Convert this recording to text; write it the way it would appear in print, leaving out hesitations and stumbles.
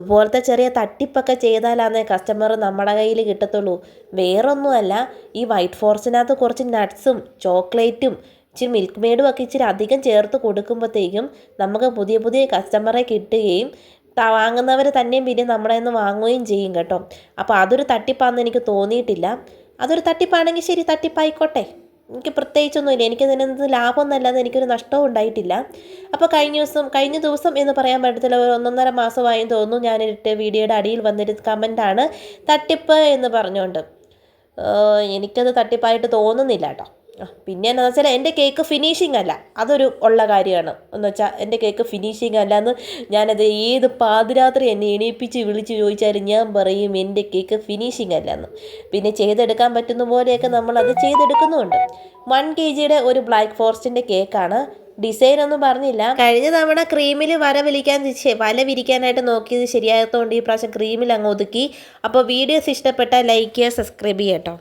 ഇതുപോലത്തെ ചെറിയ തട്ടിപ്പൊക്കെ ചെയ്താലാന്നേ കസ്റ്റമർ നമ്മുടെ കയ്യിൽ കിട്ടത്തുള്ളൂ. വേറൊന്നുമല്ല, ഈ വൈറ്റ് ഫോറസ്റ്റിനകത്ത് കുറച്ച് നട്ട്സും ചോക്ലേറ്റും ഇച്ചിരി മിൽക്ക് മെയ്ഡും ഒക്കെ ഇച്ചിരി അധികം ചേർത്ത് കൊടുക്കുമ്പോഴത്തേക്കും നമുക്ക് പുതിയ പുതിയ കസ്റ്റമറെ കിട്ടുകയും വാങ്ങുന്നവർ തന്നെയും പിന്നെ നമ്മുടെ നിന്ന് വാങ്ങുകയും ചെയ്യും കേട്ടോ. അപ്പോൾ അതൊരു തട്ടിപ്പാണെന്ന് എനിക്ക് തോന്നിയിട്ടില്ല. അതൊരു തട്ടിപ്പാണെങ്കിൽ ശരി, തട്ടിപ്പായിക്കോട്ടെ, എനിക്ക് പ്രത്യേകിച്ചൊന്നുമില്ല. എനിക്കതിനകത്ത് ലാഭമൊന്നുമല്ലാതെ എനിക്കൊരു നഷ്ടവും ഉണ്ടായിട്ടില്ല. അപ്പോൾ കഴിഞ്ഞ ദിവസം എന്ന് പറയാൻ പറ്റത്തില്ല, ഒരു 1.5 മാസമായെന്ന് തോന്നുന്നു ഞാനിട്ട വീഡിയോയുടെ അടിയിൽ വന്നൊരു കമൻറ്റാണ് തട്ടിപ്പ് എന്ന് പറഞ്ഞുകൊണ്ട്. എനിക്കത് തട്ടിപ്പായിട്ട് തോന്നുന്നില്ല കേട്ടോ. പിന്നെ എന്താണെന്ന് വെച്ചാൽ എൻ്റെ കേക്ക് ഫിനിഷിംഗ് അല്ല, അതൊരു ഉള്ള കാര്യമാണ്. എന്ന് വെച്ചാൽ എൻ്റെ കേക്ക് ഫിനിഷിംഗ് അല്ല എന്ന് ഞാനത് ഏത് പാതിരാത്രി എന്നെ എണീപ്പിച്ച് വിളിച്ച് ചോദിച്ചാലും ഞാൻ പറയും എൻ്റെ കേക്ക് ഫിനിഷിംഗ് അല്ല എന്ന്. പിന്നെ ചെയ്തെടുക്കാൻ പറ്റുന്ന പോലെയൊക്കെ നമ്മളത് ചെയ്തെടുക്കുന്നുമുണ്ട്. 1 kg ഒരു ബ്ലാക്ക് ഫോറസ്റ്റിൻ്റെ കേക്കാണ്. ഡിസൈൻ ഒന്നും പറഞ്ഞില്ല. കഴിഞ്ഞ തവണ ക്രീമിൽ വല വിരിക്കാനായിട്ട് നോക്കിയത് ശരിയായതുകൊണ്ട് ഈ പ്രാവശ്യം ക്രീമിൽ അങ്ങ് ഒതുക്കി. അപ്പോൾ വീഡിയോസ് ഇഷ്ടപ്പെട്ടാൽ ലൈക്ക് ചെയ്യുക, സബ്സ്ക്രൈബ് ചെയ്യുക കേട്ടോ.